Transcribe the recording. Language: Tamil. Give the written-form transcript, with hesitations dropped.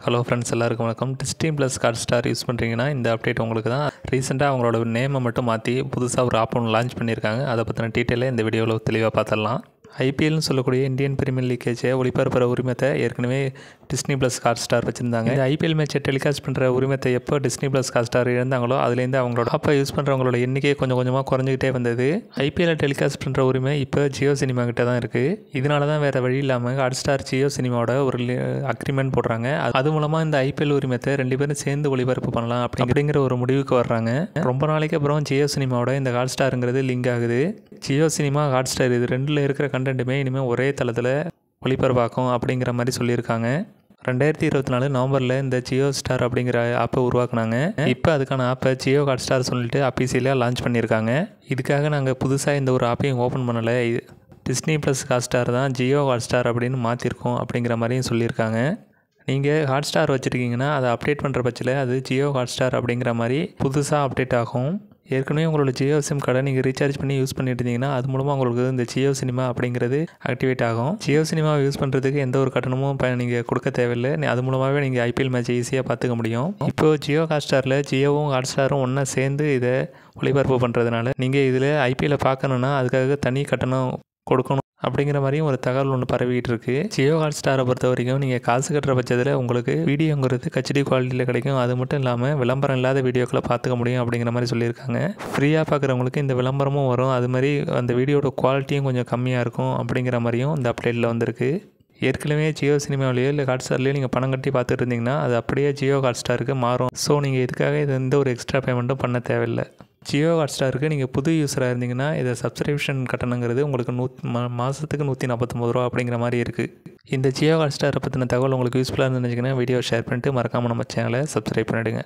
ஹலோ ஃப்ரெண்ட்ஸ், எல்லாருக்கும் வணக்கம். டிஸ்னி ப்ளஸ் ஹாட்ஸ்டார் யூஸ் பண்ணுறீங்கன்னா இந்த அப்டேட் உங்களுக்கு தான். ரீசெண்டாக அவங்களோட நேமை மட்டும் மாற்றி புதுசாக ஒரு ஆப் ஒன்று லான்ச் பண்ணியிருக்காங்க. அதை பற்றின டீட்டெயிலை இந்த வீடியோவில் தெளிவாக பார்த்துடலாம். ஐபிஎல்னு சொல்லக்கூடிய இந்தியன் பிரீமியர் லீக் கேட்சை ஒளிபரப்புற உரிமத்தை ஏற்கனவே டிஸ்னி ப்ளஸ் ஹாட்ஸ்டார் வச்சுருந்தாங்க. இந்த ஐபிஎல் மேட்சை டெலிகாஸ்ட் பண்ணுற உரிமத்தை எப்போ டிஸ்னி ப்ளஸ் ஹாட்ஸ்டார் இழந்தாங்களோ அதுலேருந்து அவங்களோட ஆப்பை யூஸ் பண்ணுறவங்களோட எண்ணிக்கை கொஞ்சம் கொஞ்சமாக குறைஞ்சிக்கிட்டே வந்தது. ஐபிஎல்லை டெலிகாஸ்ட் பண்ணுற உரிமை இப்போ ஜியோ சினிமா கிட்ட தான் இருக்குது. இதனால தான் வேறு வழி இல்லாமல் ஹாட்ஸ்டார் ஜியோ சினிமாவோட ஒரு அக்ரிமெண்ட் போடுறாங்க. அது மூலமாக இந்த ஐபிஎல் உரிமத்தை ரெண்டு பேரும் சேர்ந்து ஒளிபரப்பு பண்ணலாம் அப்படிங்கிற ஒரு முடிவுக்கு வர்றாங்க. ரொம்ப நாளைக்கு அப்புறம் ஜியோ சினிமாவோட இந்த ஹாட்ஸ்டாருங்கிறது லிங்க் ஆகுது. ஜியோ சினிமா ஹாட்ஸ்டார் இது ரெண்டில் இருக்கிற கண்டென்ட்டுமே இனிமேல் ஒரே தளத்தில் ஒளிபரப்பாக்கும் அப்படிங்கிற மாதிரி சொல்லியிருக்காங்க. 2024 நவம்பரில் இந்த ஜியோ ஸ்டார் அப்படிங்கிற ஆப்பை உருவாக்குனாங்க. இப்போ அதுக்கான ஆப்பை ஜியோ ஹாட்ஸ்டார் சொல்லிட்டு அஃபீஷியலாக லான்ச் பண்ணியிருக்காங்க. இதுக்காக நாங்கள் புதுசாக இந்த ஒரு ஆப்பையும் ஓப்பன் பண்ணலை. டிஸ்னி ப்ளஸ் ஹாட்ஸ்டார் தான் ஜியோ ஹாட்ஸ்டார் அப்படின்னு மாற்றிருக்கோம் அப்படிங்கிற மாதிரியும் சொல்லியிருக்காங்க. நீங்கள் ஹாட்ஸ்டார் வச்சுருக்கீங்கன்னா அதை அப்டேட் பண்ணுற பட்சத்தில் அது ஜியோ ஹாட்ஸ்டார் அப்படிங்கிற மாதிரி புதுசாக அப்டேட் ஆகும். ஏற்கனவே உங்களோட ஜியோ சிம் கார்டை நீங்கள் ரீசார்ஜ் பண்ணி யூஸ் பண்ணிட்டு இருந்தீங்கன்னா அது மூலமாக உங்களுக்கு இந்த ஜியோ சினிமா அப்படிங்கிறது ஆக்டிவேட் ஆகும். ஜியோ சினிமாவை யூஸ் பண்ணுறதுக்கு எந்த ஒரு கட்டணமும் நீங்கள் கொடுக்க தேவையில்லை. அது மூலமாகவே நீங்கள் ஐபிஎல் மேட்சை ஈஸியாக பார்த்துக்க முடியும். இப்போது ஜியோ ஹாட்ஸ்டாரில் ஜியோவும் ஹாட்ஸ்டாரும் ஒன்றா சேர்ந்து இதை ஒளிபரப்பு பண்ணுறதுனால நீங்கள் இதில் ஐபிஎல்லை பார்க்கணுன்னா அதுக்காக தனி கட்டணம் கொடுக்கணும் அப்படிங்கிற மாதிரியும் ஒரு தகவல் ஒன்று பரவிக்கிட்டு இருக்குது. ஜியோ ஹாட்ஸ்டாரை பொறுத்த வரைக்கும் நீங்கள் காசு கட்டுற பட்சத்தில் உங்களுக்கு வீடியோங்கிறது ஹெச்டி குவாலிட்டியில் கிடைக்கும். அது மட்டும் இல்லாமல் விளம்பரம் இல்லாத வீடியோக்களை பார்த்துக்க முடியும் அப்படிங்கிற மாதிரி சொல்லியிருக்காங்க. ஃப்ரீயாக பார்க்குறவங்களுக்கு இந்த விளம்பரமும் வரும். அது மாதிரி அந்த வீடியோட குவாலிட்டியும் கொஞ்சம் கம்மியாக இருக்கும் அப்படிங்கிற மாதிரியும் இந்த அப்டேட்டில் வந்திருக்கு. ஏற்கனவே ஜியோ சினிமாவிலேயோ இல்லை ஹாட்ஸ்டார்லேயோ நீங்கள் பணம் கட்டி பார்த்துட்டு இருந்தீங்கன்னா அது அப்படியே ஜியோ ஹாட்ஸ்டாருக்கு மாறும். ஸோ நீங்கள் இதுக்காக எந்த ஒரு எக்ஸ்ட்ரா பேமெண்ட்டும் பண்ண தேவையில்லை. ஜியோ ஹாட்ஸ்டாருக்கு நீங்கள் புது யூஸராக இருந்தீங்கன்னா இதை சப்ஸ்கிரிப்ஷன் கட்டணங்கிறது உங்களுக்கு மாதத்துக்கு 149 ரூபா அப்படிங்கிற மாதிரி இருக்குது. இந்த ஜியோ ஹாட்ஸ்டாரை பற்றின தகவல் உங்களுக்கு யூஸ்ஃபுல்லாக இருந்துச்சுன்னா வீடியோ ஷேர் பண்ணிட்டு மறக்காமல் நம்ம சேனலை சப்ஸ்கிரைப் பண்ணிவிடுங்க.